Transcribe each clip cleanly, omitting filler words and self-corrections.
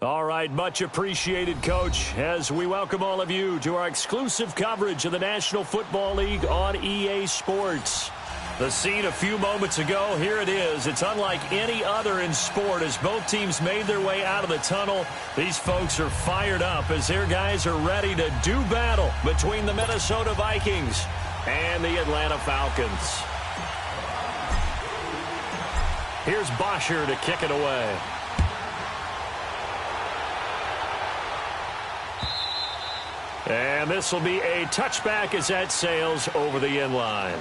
All right, much appreciated, Coach, as we welcome all of you to our exclusive coverage of the National Football League on EA Sports. The scene a few moments ago, here it is. It's unlike any other in sport as both teams made their way out of the tunnel. These folks are fired up as their guys are ready to do battle between the Minnesota Vikings and the Atlanta Falcons. Here's Bosher to kick it away. And this will be a touchback as that sails over the end line.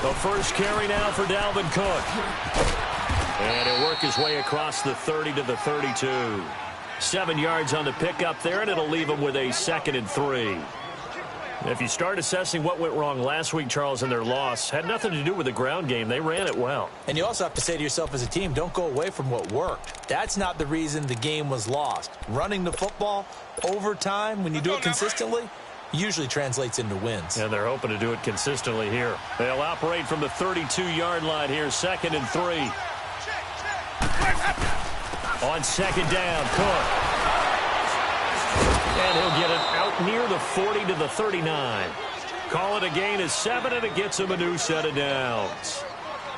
The first carry now for Dalvin Cook. And he'll work his way across the 30 to the 32. 7 yards on the pickup there, and it'll leave him with a 2nd and 3. If you start assessing what went wrong last week, Charles, in their loss, had nothing to do with the ground game. They ran it well. And you also have to say to yourself as a team, don't go away from what worked. That's not the reason the game was lost. Running the football over time, when you do it consistently, usually translates into wins. And they're hoping to do it consistently here. They'll operate from the 32-yard line here, 2nd and 3. On 2nd down, Cook. And he'll get it out near the 40 to the 39. Call it a gain of 7, and it gets him a new set of downs.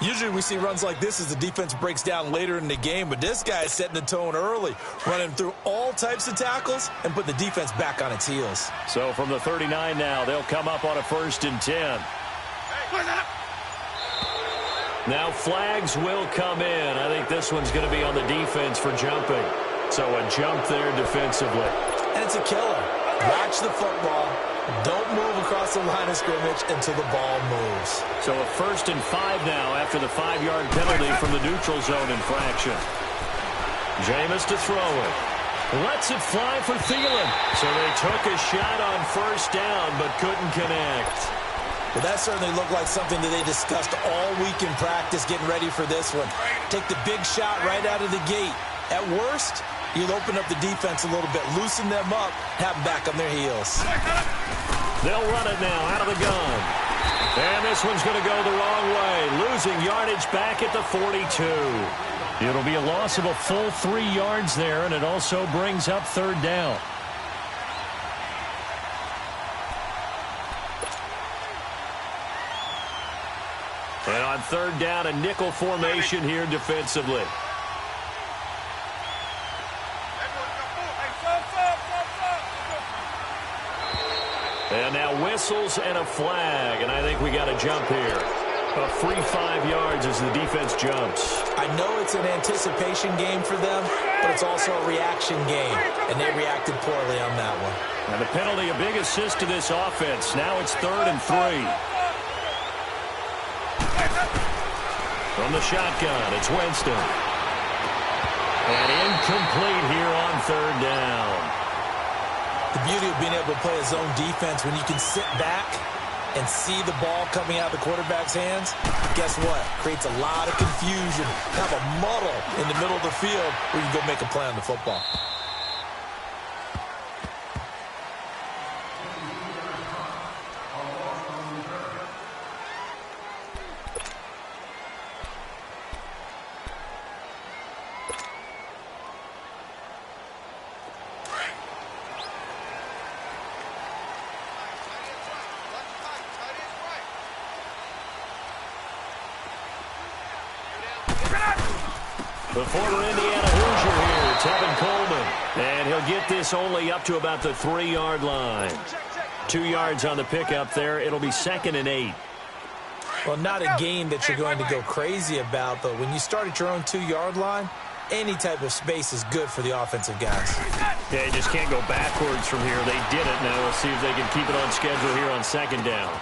Usually we see runs like this as the defense breaks down later in the game, but this guy is setting the tone early, running through all types of tackles and put the defense back on its heels. So from the 39 now, they'll come up on a 1st and 10. Now flags will come in. I think this one's going to be on the defense for jumping. So a jump there defensively. And it's a killer. Watch the football. Don't move across the line of scrimmage until the ball moves. So a 1st and 5 now after the 5-yard penalty from the neutral zone infraction. Jameis to throw it. Lets it fly for Thielen. So they took a shot on 1st down but couldn't connect. Well, that certainly looked like something that they discussed all week in practice getting ready for this one. Take the big shot right out of the gate. At worst, you'll open up the defense a little bit, loosen them up, have them back on their heels. They'll run it now out of the gun. And this one's going to go the wrong way, losing yardage back at the 42. It'll be a loss of a full 3 yards there, and it also brings up 3rd down. And on 3rd down, a nickel formation here defensively. And now whistles and a flag, and I think we got a jump here. A free 5 yards as the defense jumps. I know it's an anticipation game for them, but it's also a reaction game, and they reacted poorly on that one. And the penalty, a big assist to this offense. Now it's 3rd and 3. From the shotgun, it's Winston. And incomplete here on 3rd down. The beauty of being able to play a zone defense when you can sit back and see the ball coming out of the quarterback's hands, guess what? Creates a lot of confusion. Have a muddle in the middle of the field where you can go make a play on the football. The former Indiana Hoosier here, Tevin Coleman. And he'll get this only up to about the 3-yard line. 2 yards on the pickup there. It'll be 2nd and 8. Well, not a gain that you're going to go crazy about, but when you start at your own 2-yard line, any type of space is good for the offensive guys. Yeah, you just can't go backwards from here. They did it. Now we'll see if they can keep it on schedule here on 2nd down.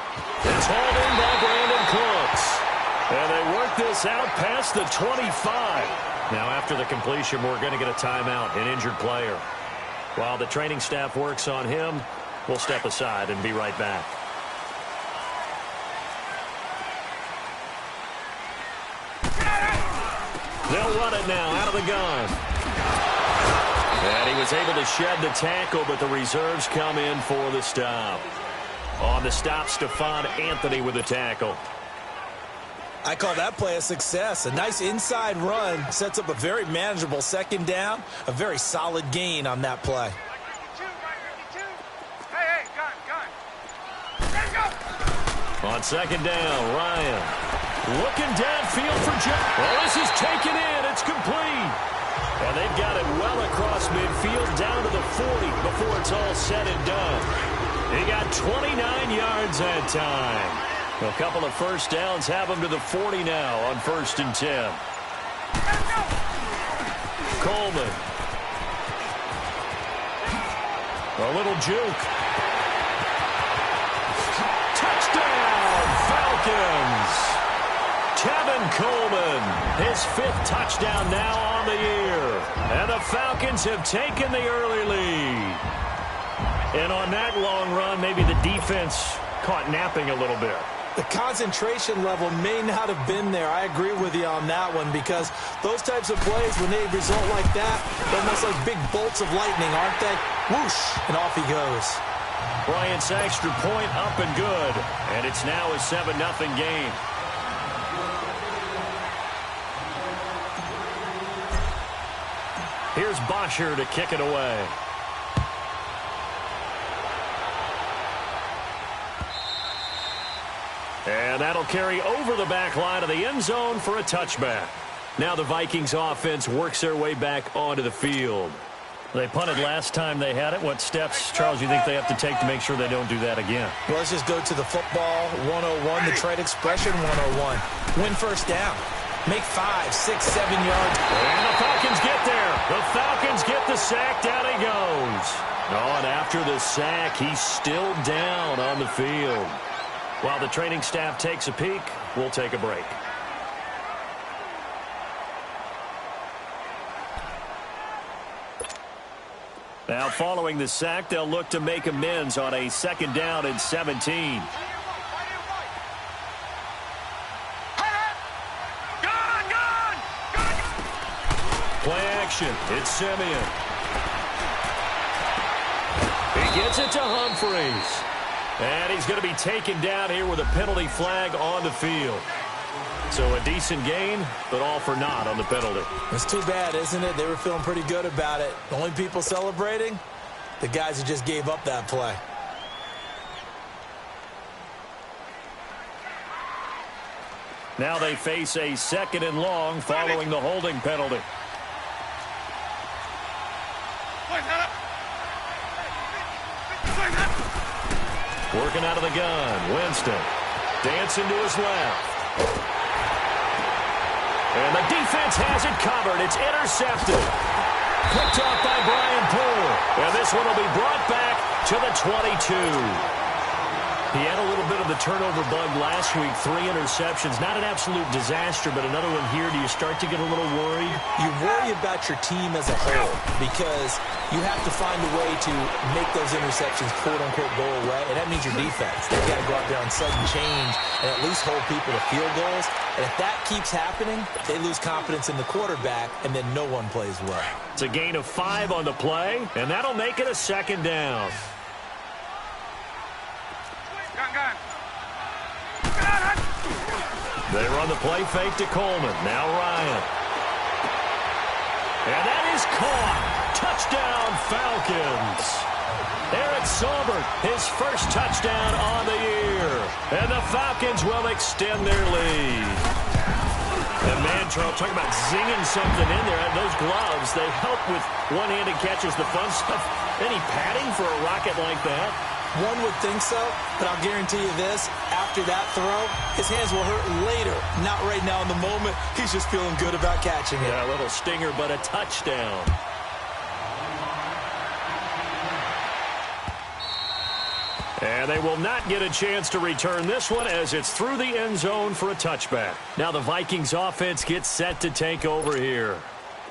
It's hauled in by Brandon Cooks. And they work get this out past the 25. Now, after the completion, we're going to get a timeout, an injured player. While the training staff works on him, we'll step aside and be right back. They'll run it now out of the gun. And he was able to shed the tackle, but the reserves come in for the stop. On the stop, Stephon Anthony with the tackle. I call that play a success. A nice inside run sets up a very manageable second down. A very solid gain on that play. On second down, Ryan looking downfield for Joe. Well, this is taken in. It's complete. And they've got it well across midfield down to the 40 before it's all said and done. He got 29 yards that time. A couple of first downs have him to the 40 now on 1st and 10. Coleman. A little juke. Touchdown, Falcons. Tevin Coleman, his 5th touchdown now on the year. And the Falcons have taken the early lead. And on that long run, maybe the defense caught napping a little bit. The concentration level may not have been there. I agree with you on that one, because those types of plays, when they result like that, they're almost like big bolts of lightning, aren't they? Whoosh, and off he goes. Bryant's extra point up and good. And it's now a 7-0 game. Here's Bosher to kick it away. And that'll carry over the back line of the end zone for a touchback. Now the Vikings offense works their way back onto the field. They punted last time they had it. What steps, Charles, you think they have to take to make sure they don't do that again? Well, let's just go to the football 101, the trade expression 101. Win first down. Make 5, 6, 7 yards. And the Falcons get there. The Falcons get the sack. Down he goes. Oh, and after the sack, he's still down on the field. While the training staff takes a peek, we'll take a break. Now, following the sack, they'll look to make amends on a 2nd down and 17. Play action. It's Simeon. He gets it to Humphreys. And he's going to be taken down here with a penalty flag on the field. So a decent gain, but all for naught on the penalty. It's too bad, isn't it? They were feeling pretty good about it. The only people celebrating, the guys who just gave up that play. Now they face a 2nd and long following the holding penalty. Working out of the gun, Winston. Dancing to his left. And the defense has it covered. It's intercepted. Picked off by Brian Poole. And this one will be brought back to the 22. He had a little bit of the turnover bug last week. 3 interceptions. Not an absolute disaster, but another one here. Do you start to get a little worried? You worry about your team as a whole, because you have to find a way to make those interceptions, quote-unquote, go away, and that means your defense. They've got to go out there on sudden change and at least hold people to field goals. And if that keeps happening, they lose confidence in the quarterback, and then no one plays well. It's a gain of 5 on the play, and that'll make it a 2nd down. They run the play fake to Coleman. Now Ryan. And that is caught. Touchdown, Falcons. Eric Saubert, his first touchdown on the year. And the Falcons will extend their lead. And man, Charles, talking about zinging something in there. Those gloves, they help with one-handed catches, the fun stuff. Any padding for a rocket like that? One would think so, but I'll guarantee you this. After that throw, his hands will hurt later. Not right now in the moment. He's just feeling good about catching it. Yeah, a little stinger, but a touchdown. And And they will not get a chance to return this one as it's through the end zone for a touchback. Now the Vikings offense gets set to take over here.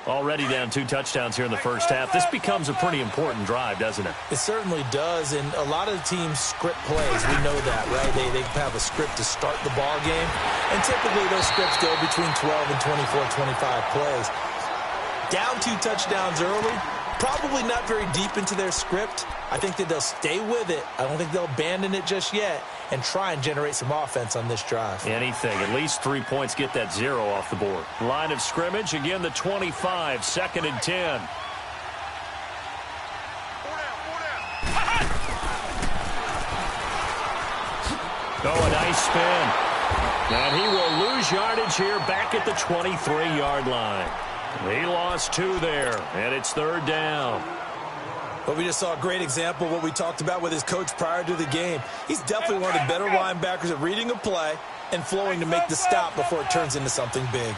Already down 2 touchdowns here in the first half. This becomes a pretty important drive, doesn't it? It certainly does, and a lot of teams script plays. We know that, right? They have a script to start the ball game, and typically those scripts go between 12 and 24, 25 plays. Down 2 touchdowns early, probably not very deep into their script. I think that they'll stay with it. I don't think they'll abandon it just yet and try and generate some offense on this drive. Anything. At least 3 points, get that 0 off the board. Line of scrimmage, again, the 25, 2nd and 10. Oh, a nice spin. And he will lose yardage here back at the 23-yard line. He lost 2 there, and it's 3rd down. But we just saw a great example of what we talked about with his coach prior to the game. He's definitely one of the better linebackers at reading a play and flowing to make the stop before it turns into something big.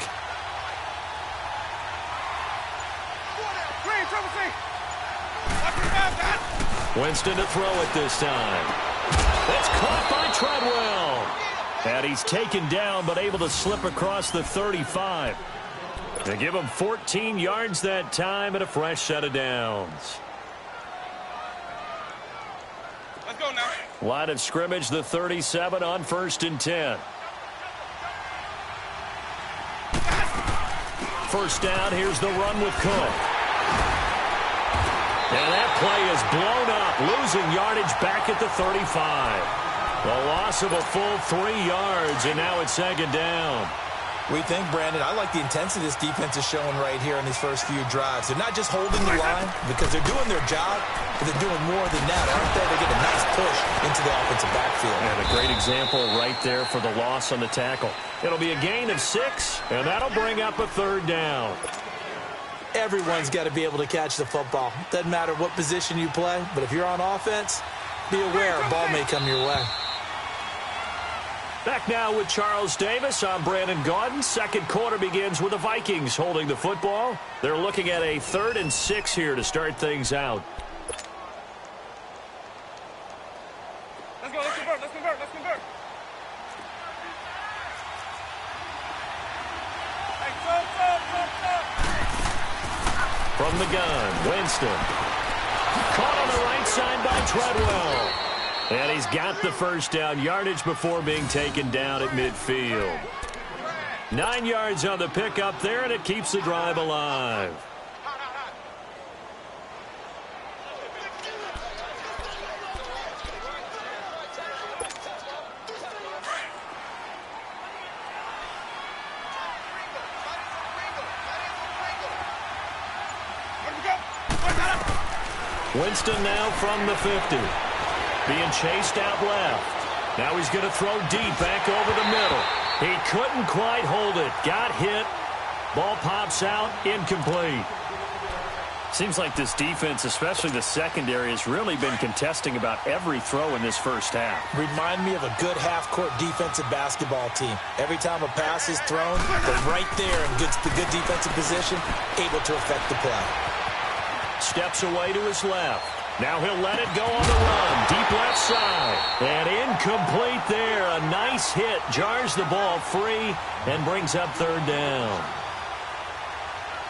Winston to throw it this time. That's caught by Treadwell. And he's taken down but able to slip across the 35. They give him 14 yards that time and a fresh set of downs. Let's go now. Line of scrimmage, the 37 on 1st and 10. First down, here's the run with Cook. And that play is blown up, losing yardage back at the 35. The loss of a full 3 yards, and now it's 2nd down. We think, Brandon, I like the intensity this defense is showing right here in these first few drives. They're not just holding the line because they're doing their job, but they're doing more than that, aren't they? They get a nice push into the offensive backfield. And a great example right there for the loss on the tackle. It'll be a gain of 6, and that'll bring up a 3rd down. Everyone's got to be able to catch the football. Doesn't matter what position you play, but if you're on offense, be aware a ball may come your way. Back now with Charles Davis. I'm Brandon Gaudin. Second quarter begins with the Vikings holding the football. They're looking at a 3rd and 6 here to start things out. Let's go, let's convert, let's convert, let's convert. Hey, From the gun, Winston. Caught on the right side by Treadwell. And he's got the first down yardage before being taken down at midfield. 9 yards on the pickup there, and it keeps the drive alive. Winston now from the 50. Being chased out left. Now he's going to throw deep back over the middle. He couldn't quite hold it. Got hit. Ball pops out. Incomplete. Seems like this defense, especially the secondary, has really been contesting about every throw in this first half. Remind me of a good half-court defensive basketball team. Every time a pass is thrown, they're right there in good defensive position, able to affect the play. Steps away to his left. Now he'll let it go on the run. Deep left side. And incomplete there. A nice hit. Jars the ball free and brings up 3rd down.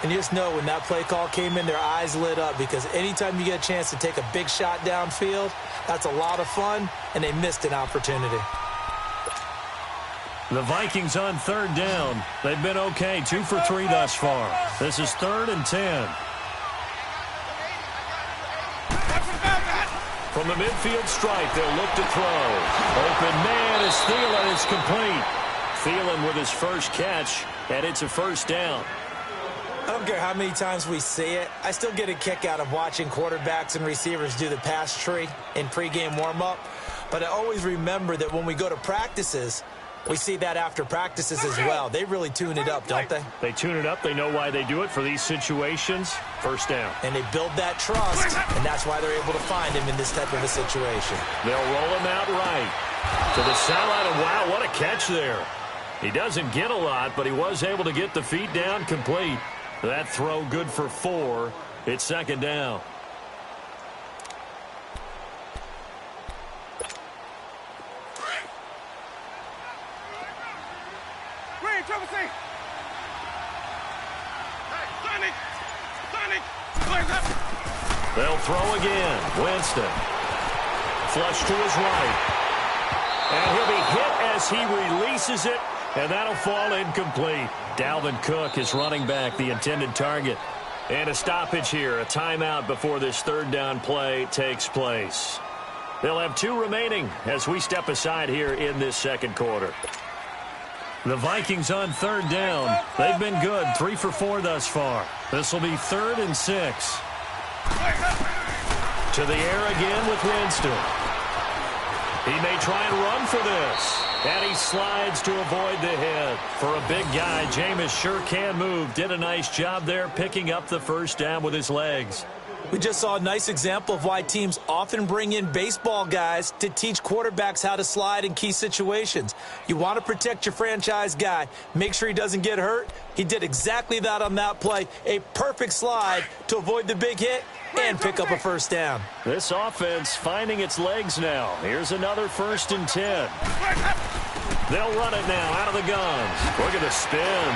And you just know when that play call came in, their eyes lit up because anytime you get a chance to take a big shot downfield, that's a lot of fun, and they missed an opportunity. The Vikings on 3rd down. They've been okay. 2 for 3 thus far. This is 3rd and 10. From the midfield stripe, they'll look to throw. Open man is Thielen. Is complete. Thielen with his first catch, and it's a first down. I don't care how many times we see it. I still get a kick out of watching quarterbacks and receivers do the pass tree in pregame warm-up. But I always remember that when we go to practices, we see that after practices as well. They really tune it up, don't they? They tune it up. They know why they do it for these situations. First down. And they build that trust, and that's why they're able to find him in this type of a situation. They'll roll him out right to the sideline. And wow, what a catch there. He doesn't get a lot, but he was able to get the feet down complete. That throw good for 4. It's 2nd down. Triple C. Hey, Sonic. Flags up. They'll throw again. Winston. Flush to his right. And he'll be hit as he releases it, and that'll fall incomplete. Dalvin Cook is running back, the intended target. And a stoppage here, a timeout before this third down play takes place. They'll have 2 remaining as we step aside here in this second quarter. The Vikings on third down. They've been good, 3 for 4 thus far. This will be 3rd and 6. To the air again with Winston. He may try and run for this. And he slides to avoid the hit. For a big guy, Jameis sure can move. Did a nice job there picking up the first down with his legs. We just saw a nice example of why teams often bring in baseball guys to teach quarterbacks how to slide in key situations. You want to protect your franchise guy. Make sure he doesn't get hurt. He did exactly that on that play. A perfect slide to avoid the big hit and pick up a first down. This offense finding its legs now. Here's another 1st and 10. They'll run it now out of the guns. Look at the spin.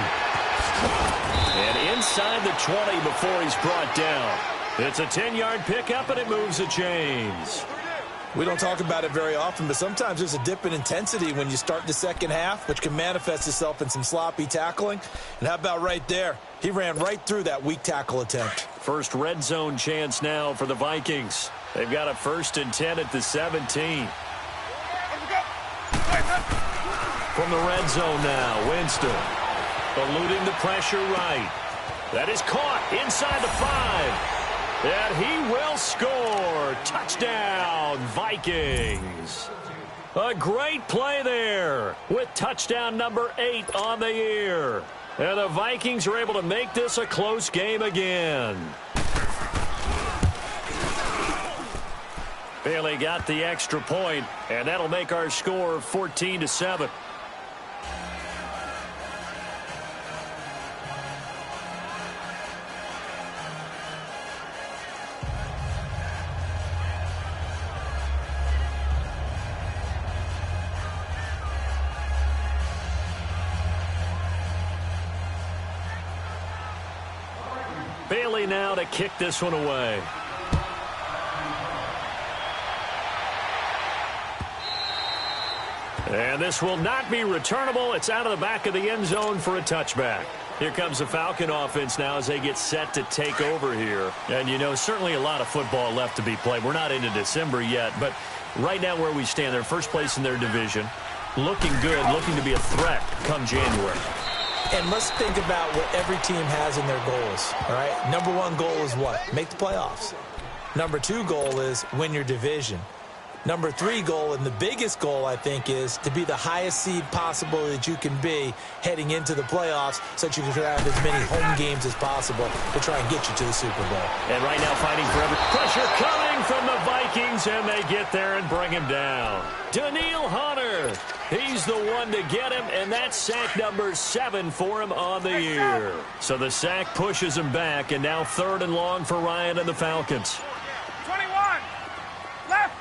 And inside the 20 before he's brought down. It's a 10-yard pickup, and it moves the chains. We don't talk about it very often, but sometimes there's a dip in intensity when you start the second half, which can manifest itself in some sloppy tackling. And how about right there? He ran right through that weak tackle attempt. First red zone chance now for the Vikings. They've got a 1st and 10 at the 17. From the red zone now, Winston. Eluding the pressure right. That is caught inside the 5. And he will score. Touchdown, Vikings. A great play there with touchdown number 8 on the year. And the Vikings are able to make this a close game again. Bailey got the extra point, and that'll make our score 14-7. Bailey now to kick this one away. And this will not be returnable. It's out of the back of the end zone for a touchback. Here comes the Falcon offense now as they get set to take over here. And, you know, certainly a lot of football left to be played. We're not into December yet, but right now where we stand, they're first place in their division. Looking good, looking to be a threat come January. And let's think about what every team has in their goals, all right? Number 1 goal is what? Make the playoffs. Number 2 goal is win your division. Number 3 goal, and the biggest goal, I think, is to be the highest seed possible that you can be heading into the playoffs so that you can have as many home games as possible to try and get you to the Super Bowl. And right now fighting for every pressure coming from the Vikings, and they get there and bring him down. Daniil Hunter, he's the one to get him, and that's sack number 7 for him on the year. So the sack pushes him back, and now 3rd and long for Ryan and the Falcons. 21. Left.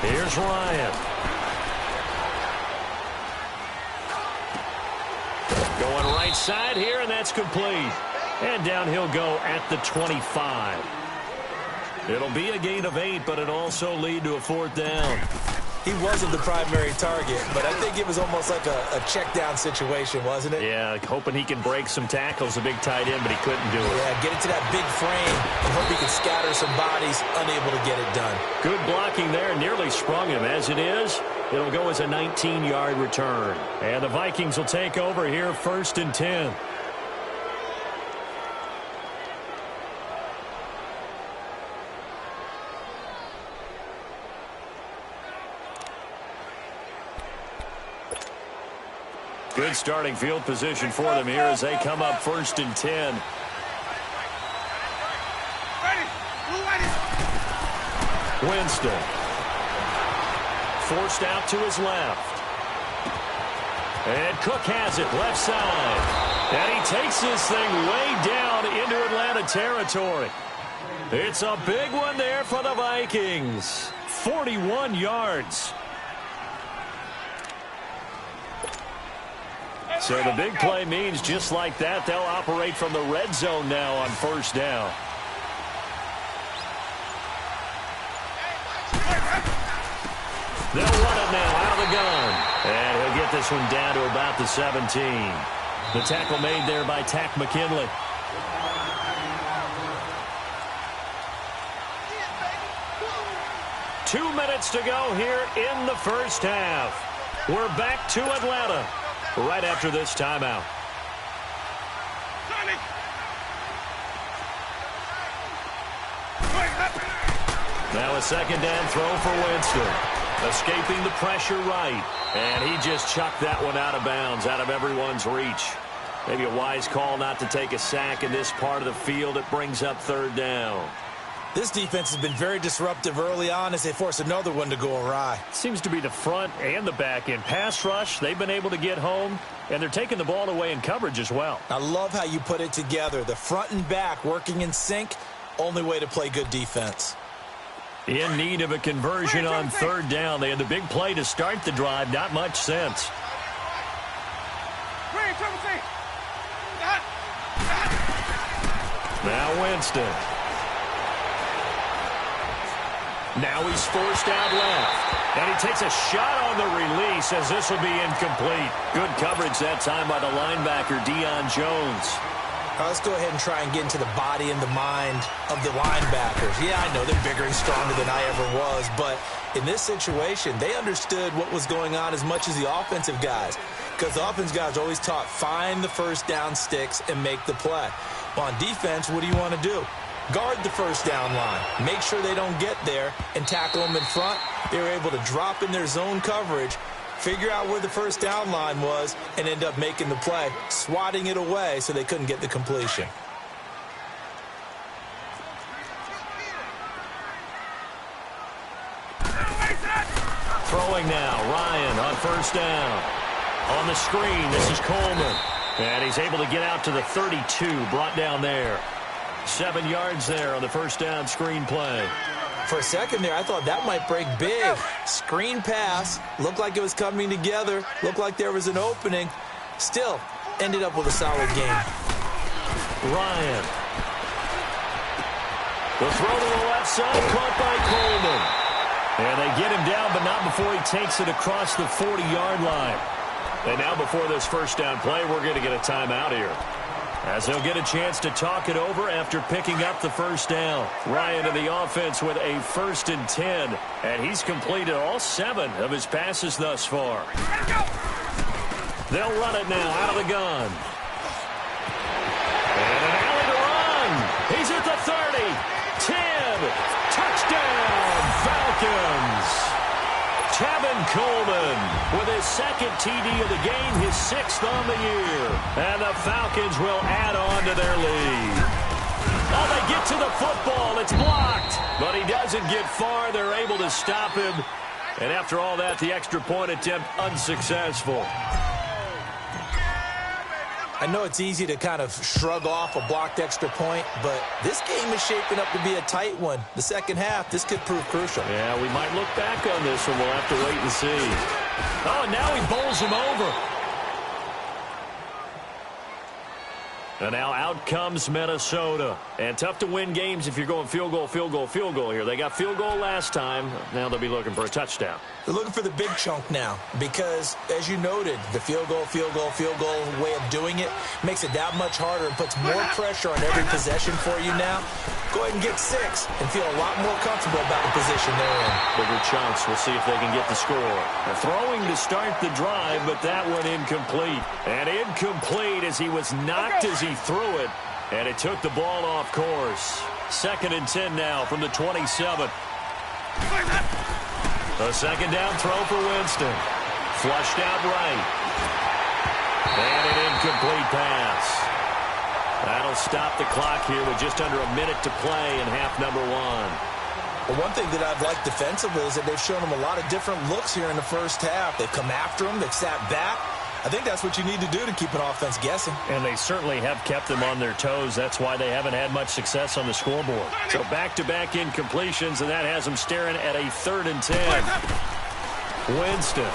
Here's Ryan. Going right side here, and that's complete. And down he'll go at the 25. It'll be a gain of 8, but it also lead to a 4th down. He wasn't the primary target, but I think it was almost like a check down situation, wasn't it? Yeah, hoping he can break some tackles, a big tight end, but he couldn't do it. Yeah, get into that big frame and hope he can scatter some bodies, unable to get it done. Good blocking there, nearly sprung him. As it is, it'll go as a 19-yard return. And the Vikings will take over here, 1st and 10. Good starting field position for them here as they come up 1st and 10. Winston. Forced out to his left. And Cook has it left side. And he takes this thing way down into Atlanta territory. It's a big one there for the Vikings. 41 yards. So the big play means just like that, they'll operate from the red zone now on first down. They'll run it now out of the gun. And he'll get this one down to about the 17. The tackle made there by Tack McKinley. Two minutes to go here in the first half. We're back to Atlanta right after this timeout. Now a second down throw for Winston. Escaping the pressure right. And he just chucked that one out of bounds, out of everyone's reach. Maybe a wise call not to take a sack in this part of the field. It brings up third down. This defense has been very disruptive early on as they force another one to go awry. Seems to be the front and the back end. Pass rush, they've been able to get home, and they're taking the ball away in coverage as well. I love how you put it together. The front and back working in sync, only way to play good defense. In need of a conversion on third down. They had the big play to start the drive. Not much sense. Now Winston. Now he's forced out left. And he takes a shot on the release as this will be incomplete. Good coverage that time by the linebacker, Deion Jones. Let's go ahead and try and get into the body and the mind of the linebackers. Yeah, I know they're bigger and stronger than I ever was, but in this situation, they understood what was going on as much as the offensive guys, because the offensive guys are always taught, find the first down sticks and make the play. Well, on defense, what do you want to do? Guard the first down line. Make sure they don't get there and tackle them in front. They were able to drop in their zone coverage, figure out where the first down line was, and end up making the play, swatting it away so they couldn't get the completion. Throwing now, Ryan on first down. On the screen, this is Coleman. And he's able to get out to the 32, brought down there. 7 yards there on the first down screen play. For a second there, I thought that might break big. Screen pass. Looked like it was coming together. Looked like there was an opening. Still, ended up with a solid game. Ryan. The throw to the left side, caught by Coleman. And they get him down, but not before he takes it across the 40-yard line. And now before this first down play, we're going to get a timeout here, as they'll get a chance to talk it over after picking up the first down. Ryan in the offense with a 1st and 10, and he's completed all 7 of his passes thus far. They'll run it now out of the gun. And an alley to run. He's at the 30, 10, touchdown, Falcons. Tevin Coleman with his 2nd TD of the game, his 6th on the year. And the Falcons will add on to their lead. Oh, they get to the football. It's blocked. But he doesn't get far. They're able to stop him. And after all that, the extra point attempt unsuccessful. I know it's easy to kind of shrug off a blocked extra point, but this game is shaping up to be a tight one. The second half, this could prove crucial. Yeah, we might look back on this one. We'll have to wait and see. Oh, and now he bowls him over. And now out comes Minnesota. And tough to win games if you're going field goal, field goal, field goal here. They got field goal last time. Now they'll be looking for a touchdown. They're looking for the big chunk now because, as you noted, the field goal way of doing it makes it that much harder and puts more pressure on every possession for you now. Go ahead and get 6 and feel a lot more comfortable about the position they're in. Bigger chunks. We'll see if they can get the score. They're throwing to start the drive, but that one incomplete. And incomplete as he was knocked as he threw it, and it took the ball off course. 2nd and 10 now from the 27. A second down throw for Winston. Flushed out right. And an incomplete pass. That'll stop the clock here with just under a minute to play in half number 1. Well, one thing that I've liked defensively is that they've shown them a lot of different looks here in the first half. They've come after them. They've sat back. I think that's what you need to do to keep an offense guessing. And they certainly have kept them on their toes. That's why they haven't had much success on the scoreboard. So back-to-back incompletions, and that has them staring at a 3rd and 10. Winston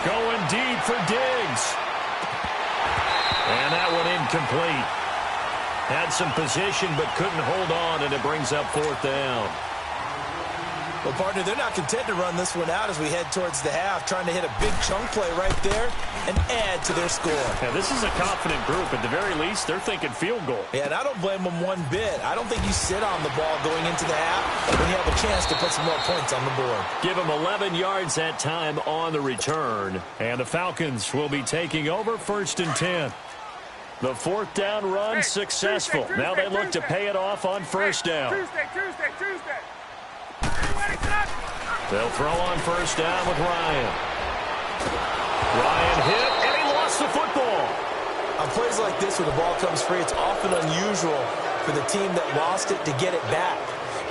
going deep for Diggs. incomplete. Had some position but couldn't hold on, and it brings up fourth down. Well, partner, they're not content to run this one out as we head towards the half, trying to hit a big chunk play right there and add to their score. Yeah, this is a confident group. At the very least, they're thinking field goal. Yeah, and I don't blame them one bit. I don't think you sit on the ball going into the half when you have a chance to put some more points on the board. Give them 11 yards that time on the return. And the Falcons will be taking over 1st and 10. The fourth down run successful. Now they look to pay it off on first down. Tuesday. They'll throw on first down with Ryan. Ryan hit, and he lost the football. On plays like this where the ball comes free, it's often unusual for the team that lost it to get it back.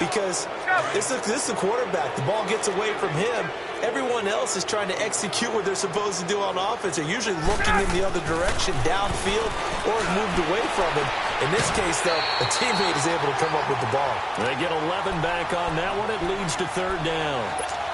Because this is the quarterback. The ball gets away from him. Everyone else is trying to execute what they're supposed to do on offense. They're usually looking in the other direction, downfield, or moved away from him. In this case, though, a teammate is able to come up with the ball. They get 11 back on that one. It leads to third down.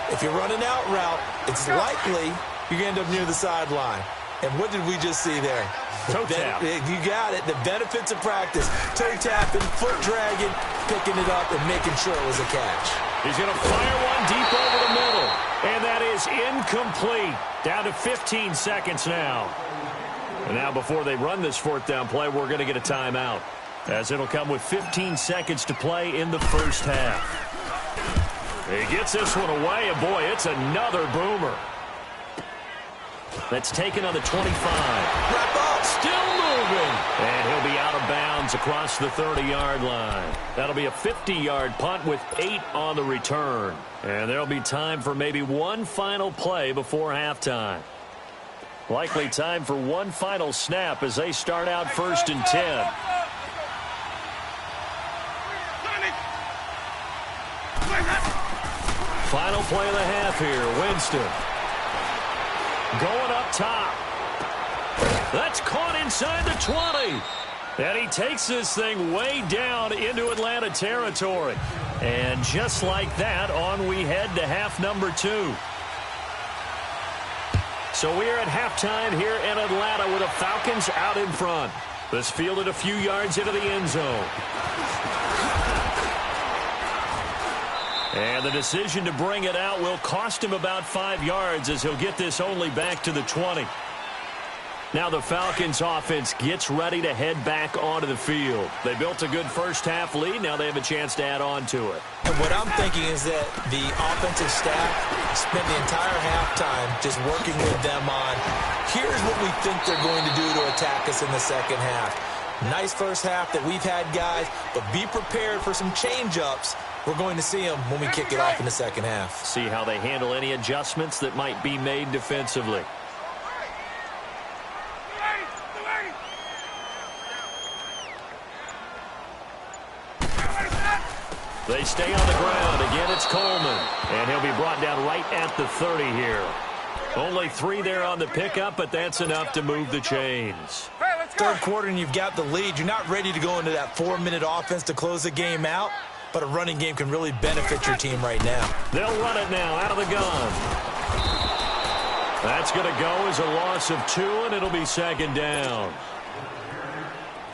If you're running out route, it's likely you end up near the sideline. And what did we just see there? Toe tap. You got it. The benefits of practice. Toe tapping, foot dragging, picking it up, and making sure it was a catch. He's going to fire one deep over the middle. And that is incomplete. Down to 15 seconds now. And now before they run this fourth down play, we're going to get a timeout, as it'll come with 15 seconds to play in the first half. He gets this one away, and boy, it's another boomer. That's taken on the 25. Wrap up. Still moving. And he'll be out of bounds across the 30-yard line. That'll be a 50-yard punt with 8 on the return. And there'll be time for maybe one final play before halftime. Likely time for one final snap as they start out 1st and 10. Final play of the half here. Winston going up top. That's caught inside the 20. And he takes this thing way down into Atlanta territory. And just like that, on we head to half number 2. So we are at halftime here in Atlanta with the Falcons out in front. This fielded a few yards into the end zone. And the decision to bring it out will cost him about 5 yards, as he'll get this only back to the 20. Now the Falcons offense gets ready to head back onto the field. They built a good first half lead. Now they have a chance to add on to it. And what I'm thinking is that the offensive staff spent the entire halftime just working with them on, here's what we think they're going to do to attack us in the second half. Nice first half that we've had, guys, but be prepared for some change-ups. We're going to see them when we kick it off in the second half. See how they handle any adjustments that might be made defensively. They stay on the ground. Again, it's Coleman. And he'll be brought down right at the 30 here. Only 3 there on the pickup, but that's enough to move the chains. Third quarter and you've got the lead. You're not ready to go into that 4-minute offense to close the game out, but a running game can really benefit your team right now. They'll run it now out of the gun. That's going to go as a loss of 2, and it'll be second down.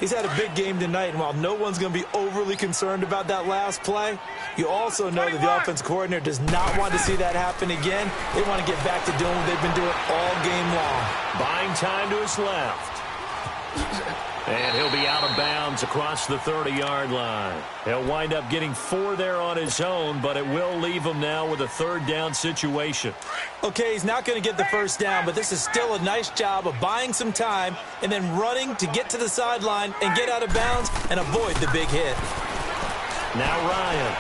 He's had a big game tonight, and while no one's going to be overly concerned about that last play, you also know that the offense coordinator does not want to see that happen again. They want to get back to doing what they've been doing all game long. Buying time to his left. And he'll be out of bounds across the 30-yard line. He'll wind up getting 4 there on his own, but it will leave him now with a third down situation. Okay, he's not going to get the first down, but this is still a nice job of buying some time and then running to get to the sideline and get out of bounds and avoid the big hit. Now Ryan.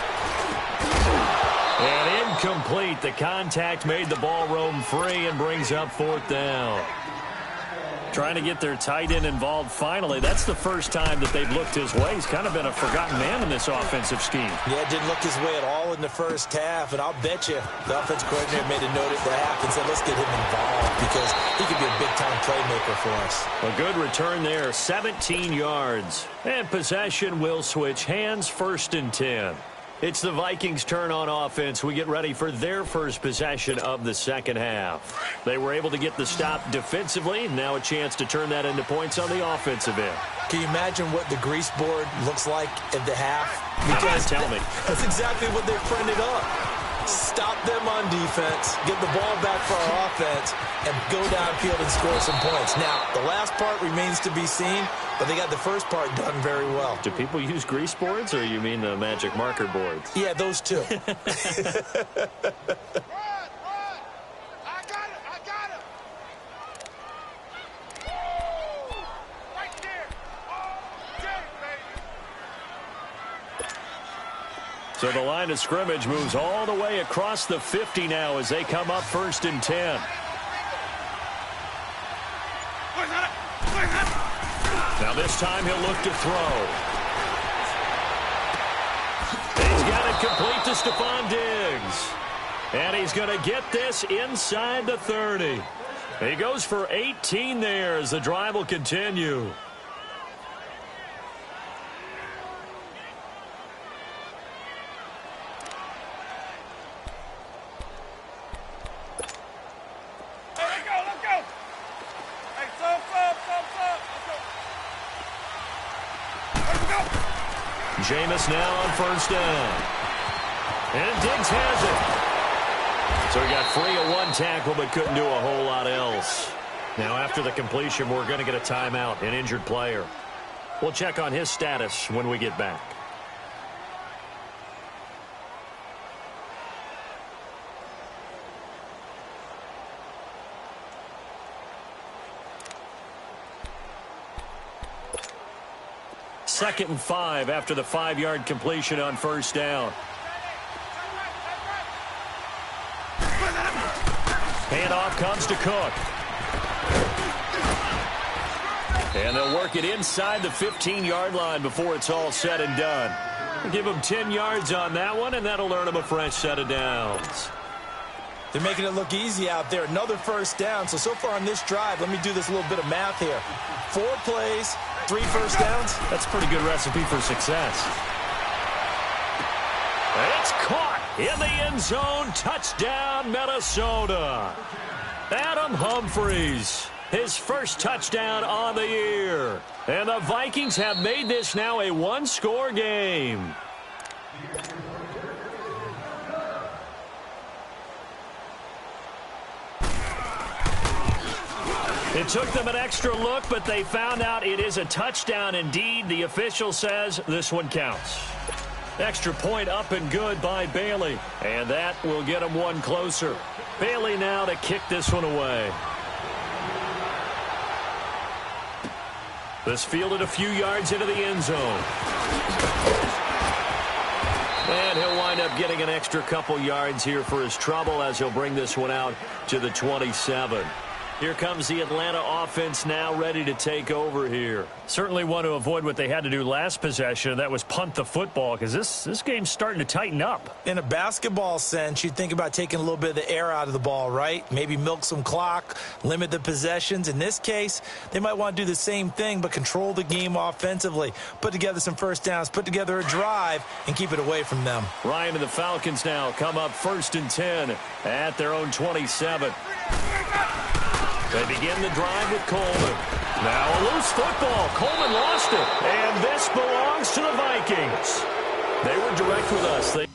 And incomplete. The contact made the ball roam free and brings up fourth down. Trying to get their tight end involved finally. That's the first time that they've looked his way. He's kind of been a forgotten man in this offensive scheme. Yeah, it didn't look his way at all in the first half, and I'll bet you the offense coordinator made a note at the half and said, let's get him involved because he could be a big-time playmaker for us. A good return there, 17 yards. And possession will switch hands, 1st and 10. It's the Vikings' turn on offense. We get ready for their first possession of the second half. They were able to get the stop defensively. Now a chance to turn that into points on the offensive end. Can you imagine what the grease board looks like at the half? Because tell me. That's exactly what they printed up. Stop them on defense, get the ball back for our offense, and go downfield and score some points. Now, the last part remains to be seen, but they got the first part done very well. Do people use grease boards, or you mean the magic marker boards? Yeah, those two. So the line of scrimmage moves all the way across the 50 now as they come up 1st and 10. Now this time he'll look to throw. He's got it complete to Stephon Diggs. And he's going to get this inside the 30. He goes for 18 there as the drive will continue. Jameis now on 1st down. And Diggs has it. So he got free of one tackle but couldn't do a whole lot else. Now after the completion, we're going to get a timeout, an injured player. We'll check on his status when we get back. Second and 5 after the 5-yard completion on 1st down. Handoff comes to Cook. And they'll work it inside the 15-yard line before it's all said and done. Give them 10 yards on that one, and that'll earn them a fresh set of downs. They're making it look easy out there. Another 1st down. So far on this drive, let me do this little bit of math here. 4 plays, 3 1st downs. That's a pretty good recipe for success. It's caught in the end zone. Touchdown, Minnesota. Adam Humphries, his first touchdown on the year. And the Vikings have made this now a one-score game. It took them an extra look, but they found out it is a touchdown indeed. The official says this one counts. Extra point up and good by Bailey. And that will get them one closer. Bailey now to kick this one away. This fielded a few yards into the end zone. And he'll wind up getting an extra couple yards here for his trouble as he'll bring this one out to the 27. Here comes the Atlanta offense now ready to take over here. Certainly want to avoid what they had to do last possession. That was punt the football because this game's starting to tighten up. In a basketball sense, you think about taking a little bit of the air out of the ball, right? Maybe milk some clock, limit the possessions. In this case, they might want to do the same thing but control the game offensively. Put together some 1st downs, put together a drive, and keep it away from them. Ryan and the Falcons now come up 1st and 10 at their own 27. They begin the drive with Coleman. Now a loose football. Coleman lost it. And this belongs to the Vikings. They were direct with us.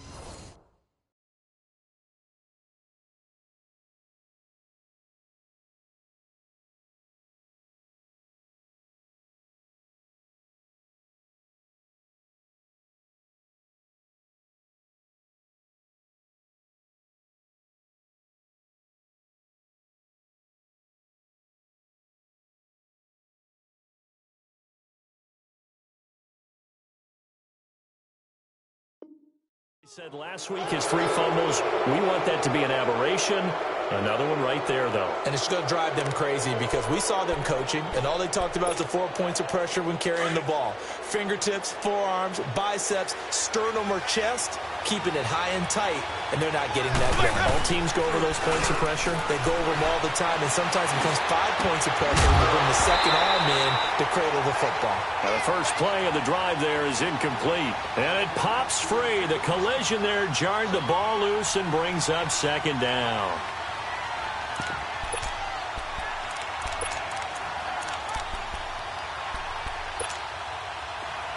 He said last week his 3 fumbles. We want that to be an aberration. Another one right there, though. And it's going to drive them crazy because we saw them coaching, and all they talked about is the 4 points of pressure when carrying the ball. Fingertips, forearms, biceps, sternum or chest, keeping it high and tight, and they're not getting that done. All teams go over those points of pressure? They go over them all the time, and sometimes it becomes 5 points of pressure when you bring the second arm in to cradle the football. Now the first play of the drive there is incomplete. And it pops free. The collision there jarred the ball loose and brings up second down.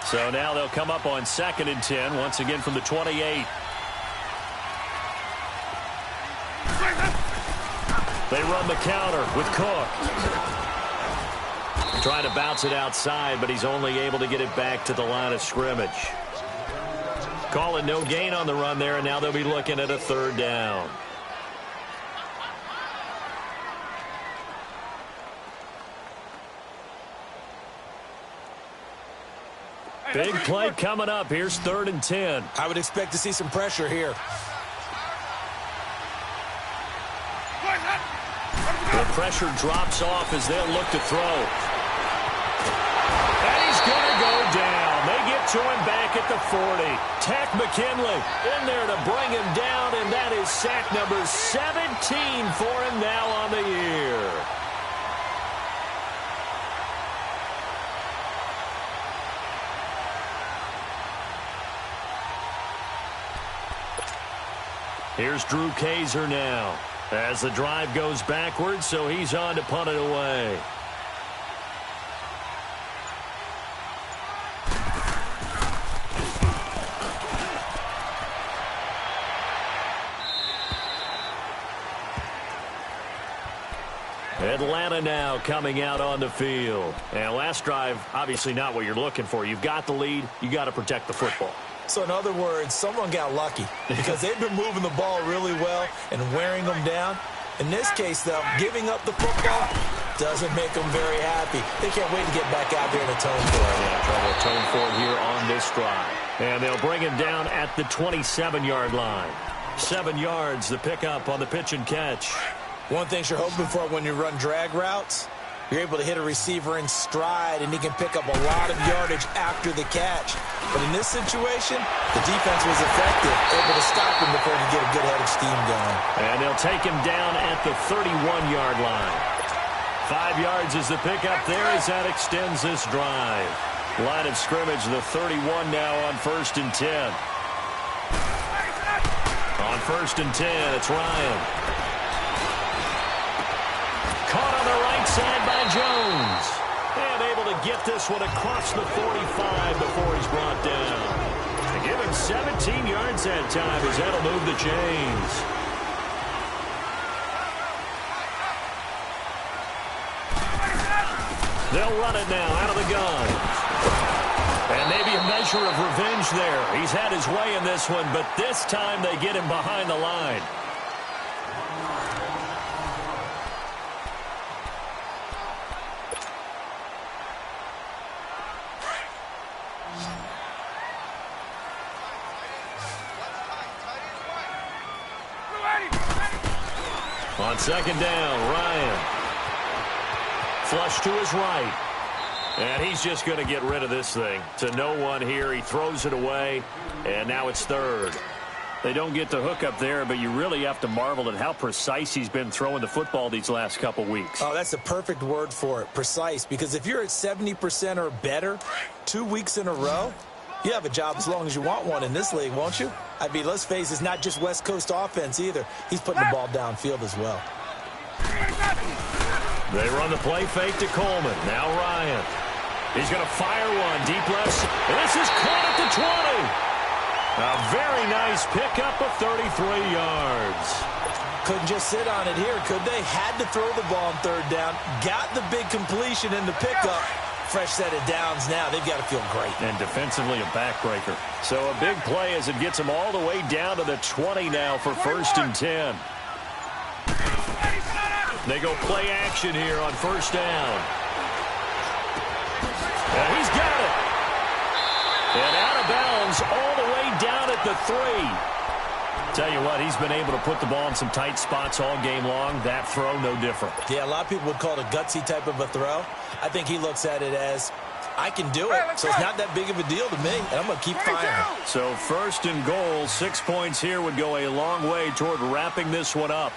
So now they'll come up on 2nd and 10, once again from the 28. They run the counter with Cook. Trying to bounce it outside, but he's only able to get it back to the line of scrimmage. Calling no gain on the run there, and now they'll be looking at a 3rd down. Big play coming up. Here's 3rd and 10. I would expect to see some pressure here. The pressure drops off as they'll look to throw. And he's going to go down. They get to him back at the 40. Tack McKinley in there to bring him down, and that is sack number 17 for him now on the year. Here's Drew Kaiser now as the drive goes backwards, so he's on to punt it away. Atlanta now coming out on the field. And last drive, obviously not what you're looking for. You've got the lead. You got to protect the football. So in other words, someone got lucky because they've been moving the ball really well and wearing them down. In this case, though, giving up the football doesn't make them very happy. They can't wait to get back out there and atone for it. Yeah, trying to atone for it here on this drive. And they'll bring him down at the 27-yard line. 7 yards, the pickup on the pitch and catch. One thing you're hoping for when you run drag routes, you're able to hit a receiver in stride, and he can pick up a lot of yardage after the catch. But in this situation, the defense was effective, able to stop him before he could get a good head of steam going. And they'll take him down at the 31-yard line. 5 yards is the pickup there as that extends this drive. Line of scrimmage, the 31 now on 1st and 10. On 1st and 10, it's Ryan. Caught on the right side by Jones. And able to get this one across the 45 before he's brought down. To give him 17 yards that time as that'll move the chains. They'll run it now out of the gun. And maybe a measure of revenge there. He's had his way in this one, but this time they get him behind the line. On 2nd down, Ryan. Flush to his right. And he's just going to get rid of this thing. To no one here. He throws it away. And now it's 3rd. They don't get the hook up there, but you really have to marvel at how precise he's been throwing the football these last couple weeks. Oh, that's a perfect word for it, precise. Because if you're at 70% or better 2 weeks in a row, you have a job as long as you want one in this league, won't you? I mean, let's face it, it's not just West Coast offense either. He's putting the ball downfield as well. They run the play fake to Coleman. Now Ryan. He's going to fire one deep left. And this is caught at the 20. A very nice pickup of 33 yards. Couldn't just sit on it here, could they? Had to throw the ball on 3rd down. Got the big completion in the pickup. Fresh set of downs now. They've got to feel great. And defensively a backbreaker. So a big play as it gets them all the way down to the 20 now for 1st and 10. They go play action here on 1st down. And he's got it. And out of bounds all the way down at the 3. Tell you what, he's been able to put the ball in some tight spots all game long. That throw, no different. Yeah, a lot of people would call it a gutsy type of a throw. I think he looks at it as, I can do it, so it's not that big of a deal to me, and I'm going to keep firing. So first and goal, 6 points here would go a long way toward wrapping this one up.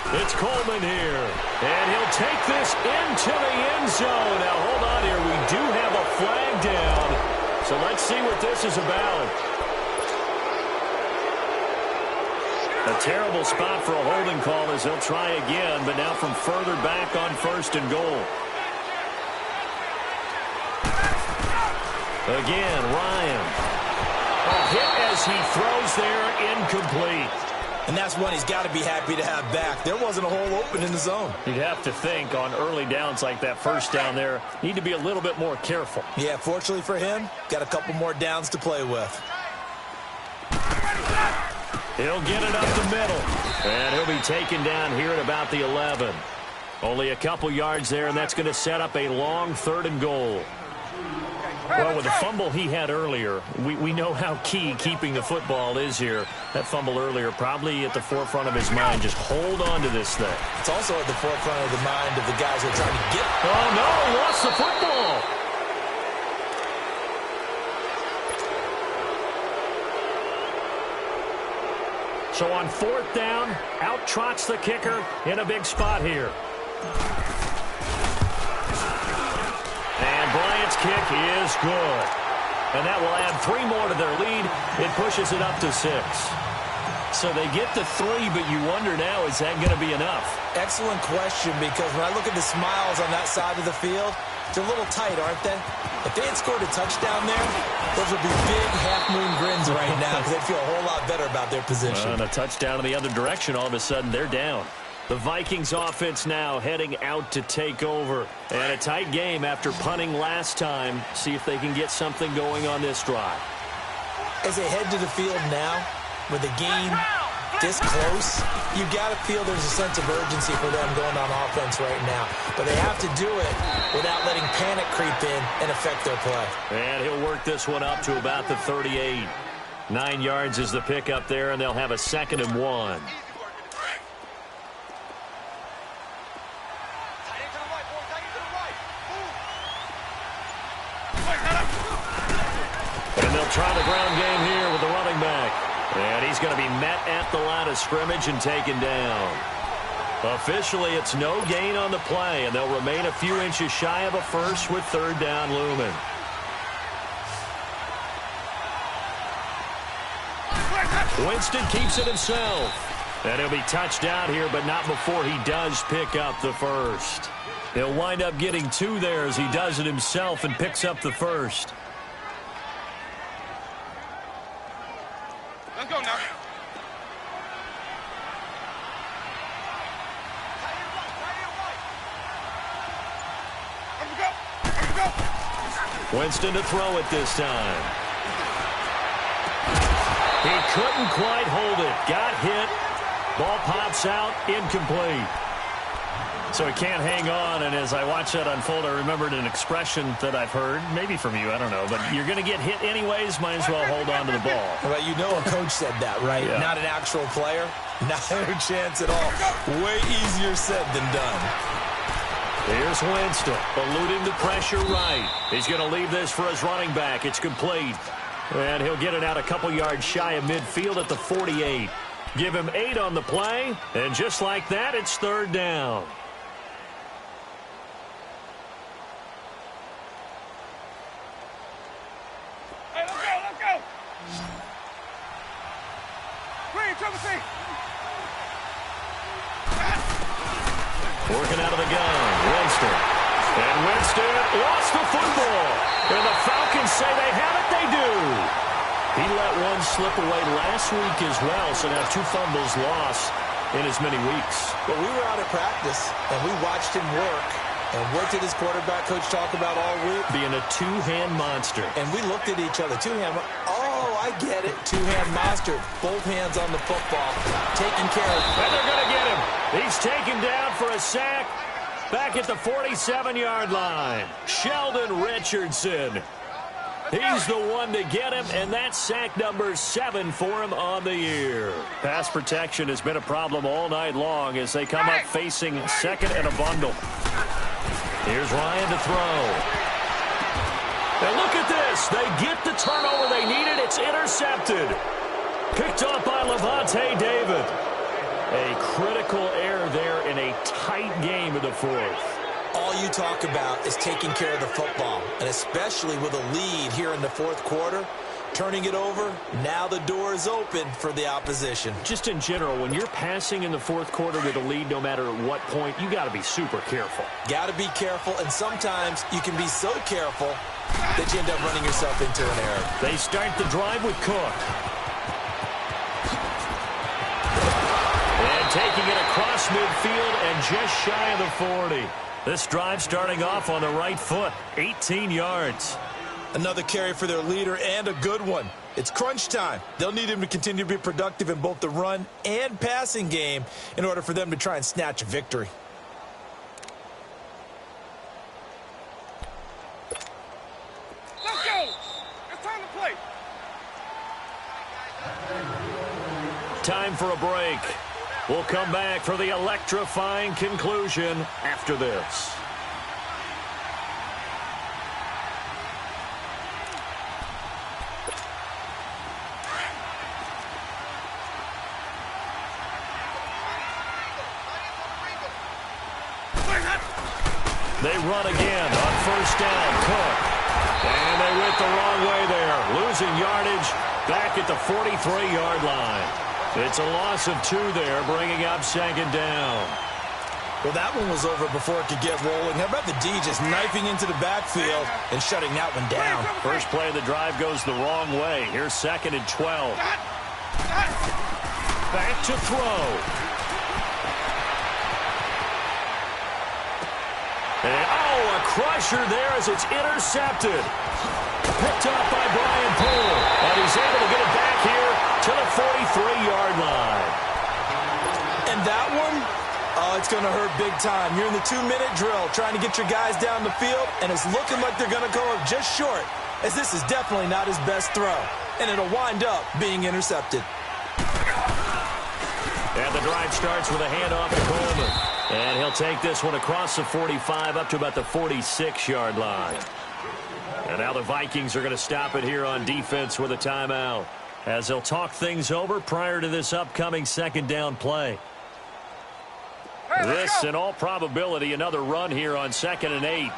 It's Coleman here, and he'll take this into the end zone. Now, hold on here. We do have a flag down, so let's see what this is about. A terrible spot for a holding call as they'll try again, but now from further back on first and goal. Again, Ryan. A hit as he throws there, incomplete. And that's one he's got to be happy to have back. There wasn't a hole open in the zone. You'd have to think on early downs like that first down there, need to be a little bit more careful. Yeah, fortunately for him, got a couple more downs to play with. He'll get it up the middle. And he'll be taken down here at about the 11. Only a couple yards there, and that's going to set up a long third and goal. Well, with the fumble he had earlier, we know how key keeping the football is here. That fumble earlier probably at the forefront of his mind. Just hold on to this thing. It's also at the forefront of the mind of the guys who are trying to get. Oh, no, lost the football. So on fourth down, out trots the kicker in a big spot here. And Bryant's kick is good. And that will add 3 more to their lead. It pushes it up to 6. So they get to 3, but you wonder now, is that going to be enough? Excellent question, because when I look at the smiles on that side of the field, they're a little tight, aren't they? If they had scored a touchdown there, those would be big half-moon grins right now because they'd feel a whole lot better about their position. And a touchdown in the other direction, all of a sudden they're down. The Vikings offense now heading out to take over. And a tight game after punting last time. See if they can get something going on this drive. As they head to the field now, with the game this close, you got to feel there's a sense of urgency for them going on offense right now. But they have to do it without letting panic creep in and affect their play. And he'll work this one up to about the 38. 9 yards is the pickup there, and they'll have a 2nd and 1. And they'll try the ground game here with the running back. And he's going to be met at the line of scrimmage and taken down. Officially, it's no gain on the play, and they'll remain a few inches shy of a first with 3rd down looming. Winston keeps it himself. And he'll be touched down here, but not before he does pick up the first. He'll wind up getting 2 there as he does it himself and picks up the first. Let's go now. Winston to throw it this time. He couldn't quite hold it. Got hit. Ball pops out. Incomplete. So he can't hang on, and as I watch that unfold, I remembered an expression that I've heard, maybe from you, I don't know, but you're going to get hit anyways, might as well hold on to the ball. Well, you know a coach said that, right? Yeah. Not an actual player. Not a chance at all. Way easier said than done. Here's Winston, eluding the pressure right. He's going to leave this for his running back. It's complete. And he'll get it out a couple yards shy of midfield at the 48. Give him 8 on the play, and just like that, it's 3rd down. Hey, let's go. Green, triple C. Working out of the gun, Winston. And Winston lost the football. And the Falcons say they have it, they do. He let one slip away last week as well, so now 2 fumbles lost in as many weeks. Well, we were out of practice, and we watched him work. And what did his quarterback coach talk about all week? Being a 2-hand monster. And we looked at each other. 2-hand. Oh, I get it. 2-hand monster. Both hands on the football. Taking care of. And they're going to get him. He's taken down for a sack back at the 47-yard line. Sheldon Richardson. He's the one to get him, and that's sack number 7 for him on the year. Pass protection has been a problem all night long as they come up facing second and a bundle. Here's Ryan to throw. And look at this. They get the turnover they needed. It's intercepted. Picked up by Levante David. A critical error there in a tight game in the fourth. All you talk about is taking care of the football, and especially with a lead here in the fourth quarter, turning it over, now the door is open for the opposition. Just in general, when you're passing in the fourth quarter with a lead, no matter at what point, you got to be super careful. Got to be careful, and sometimes you can be so careful that you end up running yourself into an error. They start the drive with Cook. And taking it across midfield and just shy of the 40. This drive starting off on the right foot, 18 yards. Another carry for their leader and a good one. It's crunch time. They'll need him to continue to be productive in both the run and passing game in order for them to try and snatch a victory. Let's go. It's time to play. Time for a break. We'll come back for the electrifying conclusion after this. They run again on first down. Cook. And they went the wrong way there. Losing yardage back at the 43-yard line. It's a loss of 2 there, bringing up second down. Well, that one was over before it could get rolling. How about the D just knifing into the backfield and shutting that one down? First play of the drive goes the wrong way. Here's second and 12. Back to throw. And, a crusher there as it's intercepted. Picked up by Brian Poole. And he's able to get it back here to the 43-yard line. And that one, it's going to hurt big time. You're in the 2-minute drill trying to get your guys down the field, and it's looking like they're going to go up just short, as this is definitely not his best throw. And it'll wind up being intercepted. And the drive starts with a handoff to Coleman. And he'll take this one across the 45 up to about the 46-yard line. And now the Vikings are going to stop it here on defense with a timeout, as they'll talk things over prior to this upcoming second down play. This, in all probability, another run here on 2nd and 8.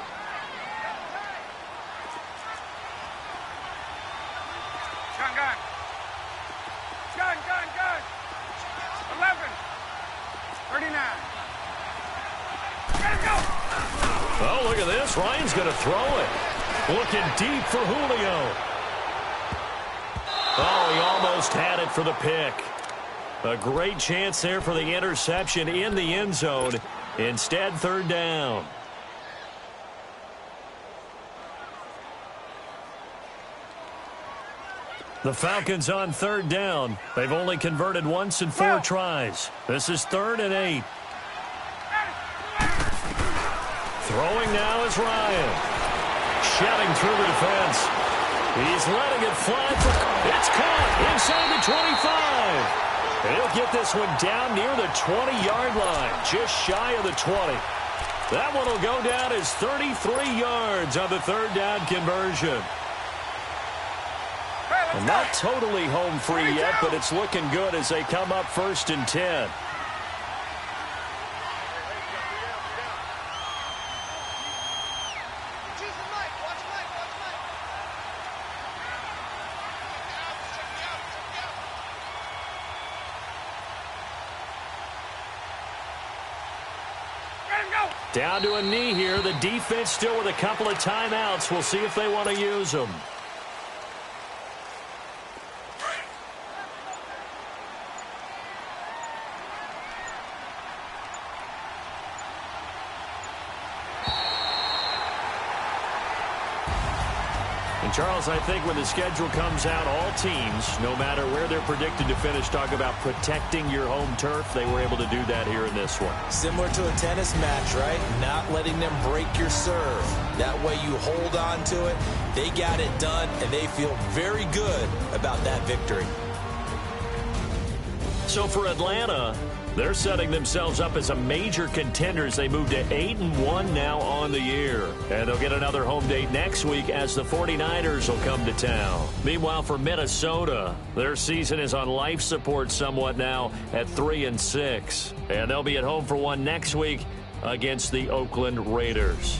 Gun. 11. 39. Let him go. Oh, look at this. Ryan's going to throw it. Looking deep for Julio. Oh, he almost had it for the pick. A great chance there for the interception in the end zone. Instead, third down. The Falcons on third down. They've only converted once in 4 tries. This is 3rd and 8. Throwing now is Ryan. Shelling through the defense. He's letting it fly. It's caught inside the 25. He'll get this one down near the 20-yard line, just shy of the 20. That one will go down as 33 yards on the third down conversion. And not totally home free yet, but it's looking good as they come up 1st and 10. Down to a knee here. The defense still with a couple of timeouts. We'll see if they want to use them. And, Charles, I think when the schedule comes out, all teams, no matter where they're predicted to finish, talk about protecting your home turf. They were able to do that here in this one. Similar to a tennis match, right? Not letting them break your serve. That way you hold on to it. They got it done, and they feel very good about that victory. So for Atlanta, they're setting themselves up as a major contender as they move to 8-1 now on the year. And they'll get another home date next week as the 49ers will come to town. Meanwhile, for Minnesota, their season is on life support somewhat now at 3-6. And they'll be at home for one next week against the Oakland Raiders.